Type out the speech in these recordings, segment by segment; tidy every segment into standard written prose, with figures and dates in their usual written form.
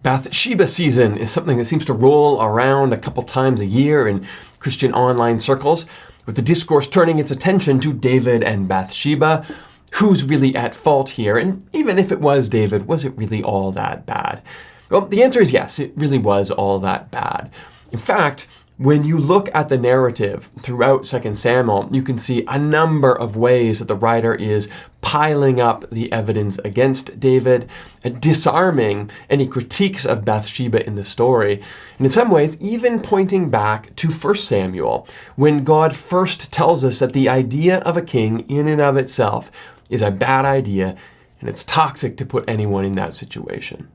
Bathsheba season is something that seems to roll around a couple times a year in Christian online circles, with the discourse turning its attention to David and Bathsheba. Who's really at fault here? And even if it was David, was it really all that bad? Well, the answer is yes, it really was all that bad. In fact, when you look at the narrative throughout 2 Samuel, you can see a number of ways that the writer is piling up the evidence against David, and disarming any critiques of Bathsheba in the story, and in some ways even pointing back to 1 Samuel, when God first tells us that the idea of a king in and of itself is a bad idea, and it's toxic to put anyone in that situation.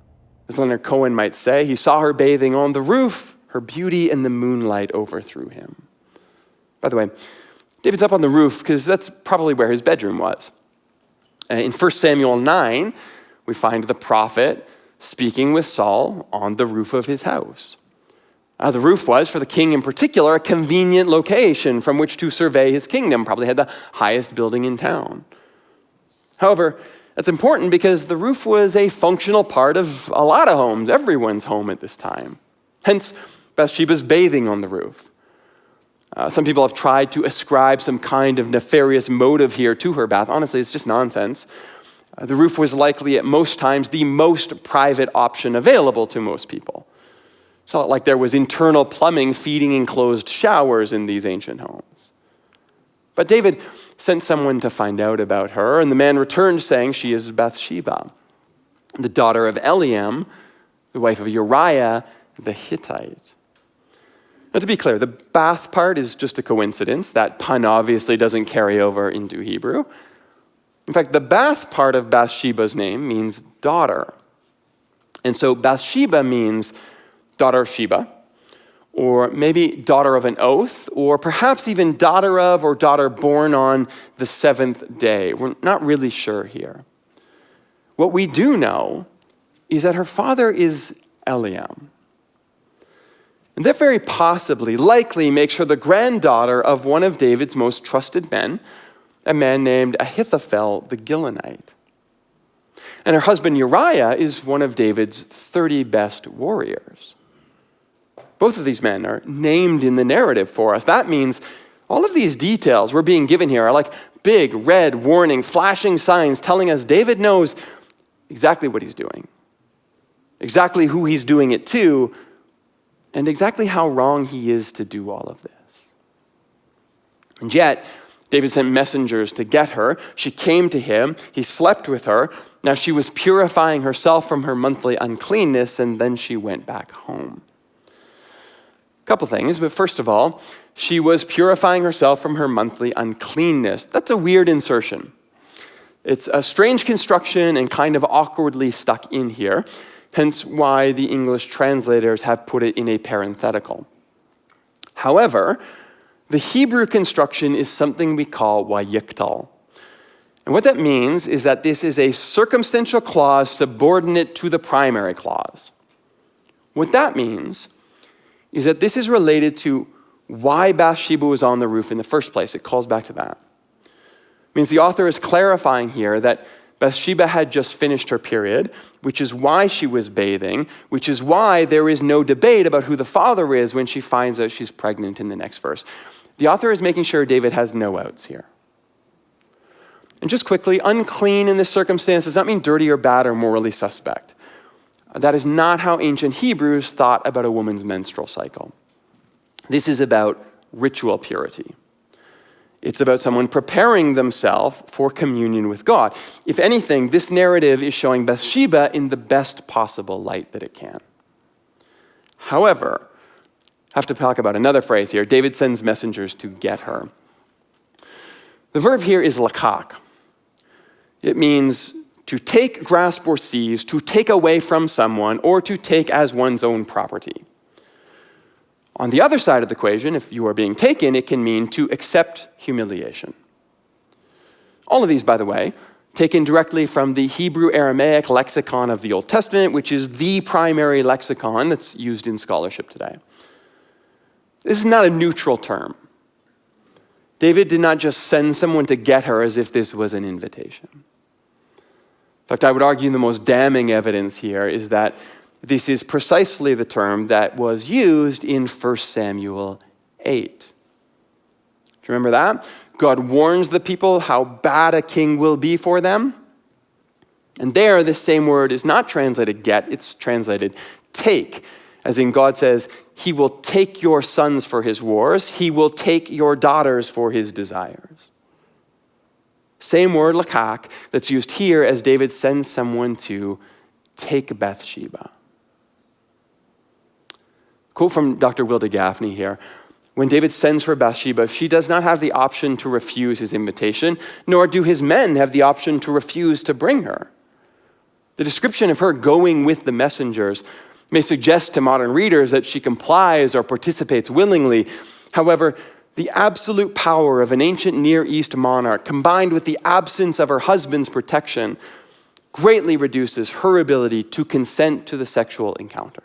As Leonard Cohen might say, he saw her bathing on the roof. Her beauty and the moonlight overthrew him. By the way, David's up on the roof because that's probably where his bedroom was. In 1 Samuel 9, we find the prophet speaking with Saul on the roof of his house. The roof was, for the king in particular, a convenient location from which to survey his kingdom. Probably had the highest building in town. However, that's important because the roof was a functional part of a lot of homes, everyone's home at this time. Hence, Bathsheba's bathing on the roof. Some people have tried to ascribe some kind of nefarious motive here to her bath. Honestly, it's just nonsense. The roof was likely at most times the most private option available to most people. It's not like there was internal plumbing feeding enclosed showers in these ancient homes. But David sent someone to find out about her, and the man returned saying she is Bathsheba, the daughter of Eliam, the wife of Uriah the Hittite. Now, to be clear, the bath part is just a coincidence. That pun obviously doesn't carry over into Hebrew. In fact, the bath part of Bathsheba's name means daughter. And so Bathsheba means daughter of Sheba, or maybe daughter of an oath, or perhaps even daughter of or daughter born on the seventh day. We're not really sure here. What we do know is that her father is Eliam. And that very possibly, likely makes her the granddaughter of one of David's most trusted men, a man named Ahithophel the Gilonite. And her husband Uriah is one of David's 30 best warriors. Both of these men are named in the narrative for us. That means all of these details we're being given here are like big, red, warning, flashing signs telling us David knows exactly what he's doing, exactly who he's doing it to, and exactly how wrong he is to do all of this. And yet, David sent messengers to get her. She came to him. He slept with her. Now she was purifying herself from her monthly uncleanness, and then she went back home. A couple things, but first of all, she was purifying herself from her monthly uncleanness. That's a weird insertion. It's a strange construction and kind of awkwardly stuck in here. Hence why the English translators have put it in a parenthetical. However, the Hebrew construction is something we call wayiktal. And what that means is that this is a circumstantial clause subordinate to the primary clause. What that means is that this is related to why Bathsheba was on the roof in the first place. It calls back to that. It means the author is clarifying here that Bathsheba had just finished her period, which is why she was bathing, which is why there is no debate about who the father is when she finds out she's pregnant in the next verse. The author is making sure David has no outs here. And just quickly, unclean in this circumstance does not mean dirty or bad or morally suspect. That is not how ancient Hebrews thought about a woman's menstrual cycle. This is about ritual purity. It's about someone preparing themselves for communion with God. If anything, this narrative is showing Bathsheba in the best possible light that it can. However, I have to talk about another phrase here. David sends messengers to get her. The verb here is laqach. It means to take, grasp, or seize, to take away from someone, or to take as one's own property. On the other side of the equation, if you are being taken, it can mean to accept humiliation. All of these, by the way, taken directly from the Hebrew-Aramaic lexicon of the Old Testament, which is the primary lexicon that's used in scholarship today. This is not a neutral term. David did not just send someone to get her as if this was an invitation. In fact, I would argue the most damning evidence here is that This is precisely the term that was used in 1 Samuel 8. Do you remember that? God warns the people how bad a king will be for them. And there, this same word is not translated get, it's translated take. As in God says, he will take your sons for his wars. He will take your daughters for his desires. Same word, laqach, that's used here as David sends someone to take Bathsheba. Quote from Dr. Wilda Gaffney here. When David sends for Bathsheba, she does not have the option to refuse his invitation, nor do his men have the option to refuse to bring her. The description of her going with the messengers may suggest to modern readers that she complies or participates willingly. However, the absolute power of an ancient Near East monarch, combined with the absence of her husband's protection, greatly reduces her ability to consent to the sexual encounter.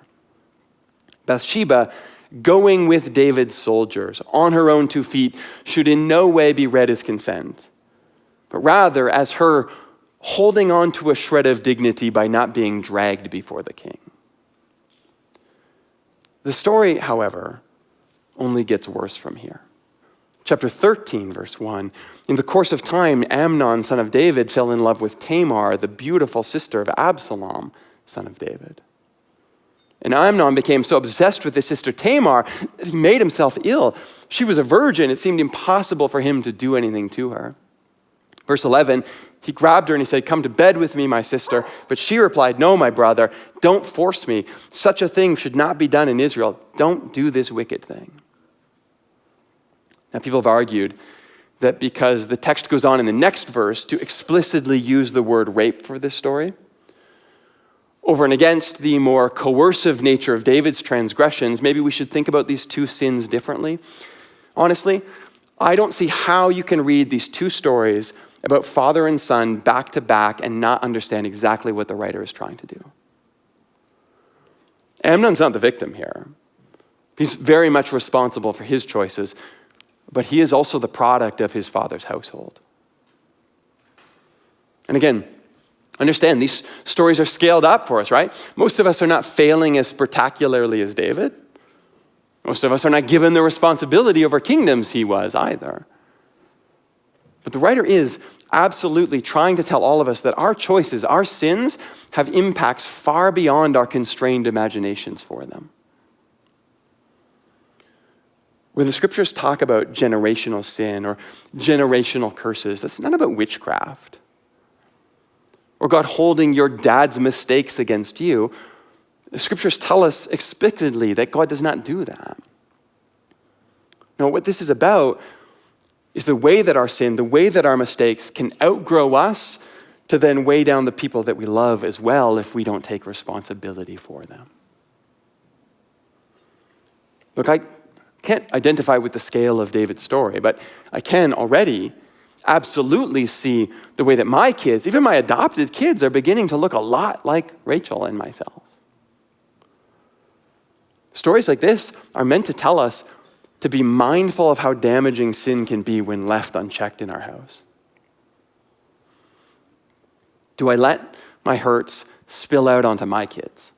Bathsheba, going with David's soldiers on her own 2 feet, should in no way be read as consent, but rather as her holding on to a shred of dignity by not being dragged before the king. The story, however, only gets worse from here. Chapter 13, verse 1, in the course of time, Amnon, son of David, fell in love with Tamar, the beautiful sister of Absalom, son of David. And Amnon became so obsessed with his sister Tamar that he made himself ill. She was a virgin. It seemed impossible for him to do anything to her. Verse 11, he grabbed her and he said, "Come to bed with me, my sister." But she replied, "No, my brother, don't force me. Such a thing should not be done in Israel. Don't do this wicked thing." Now, people have argued that because the text goes on in the next verse to explicitly use the word rape for this story, over and against the more coercive nature of David's transgressions, maybe we should think about these two sins differently. Honestly, I don't see how you can read these two stories about father and son back to back and not understand exactly what the writer is trying to do. Amnon's not the victim here. He's very much responsible for his choices, but he is also the product of his father's household. And again, understand, these stories are scaled up for us, right? Most of us are not failing as spectacularly as David. Most of us are not given the responsibility over kingdoms he was either. But the writer is absolutely trying to tell all of us that our choices, our sins, have impacts far beyond our constrained imaginations for them. When the scriptures talk about generational sin or generational curses, that's not about witchcraft or God holding your dad's mistakes against you. The scriptures tell us explicitly that God does not do that. No, what this is about is the way that our sin, the way that our mistakes can outgrow us to then weigh down the people that we love as well if we don't take responsibility for them. Look, I can't identify with the scale of David's story, but I can already absolutely see the way that my kids, even my adopted kids, are beginning to look a lot like Rachel and myself. Stories like this are meant to tell us to be mindful of how damaging sin can be when left unchecked in our house. Do I let my hurts spill out onto my kids?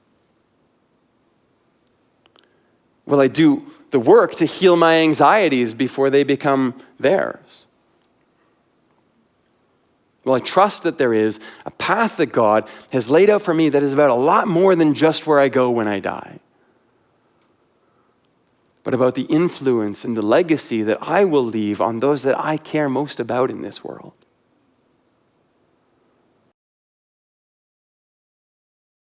Will I do the work to heal my anxieties before they become theirs? Will I trust that there is a path that God has laid out for me that is about a lot more than just where I go when I die, but about the influence and the legacy that I will leave on those that I care most about in this world?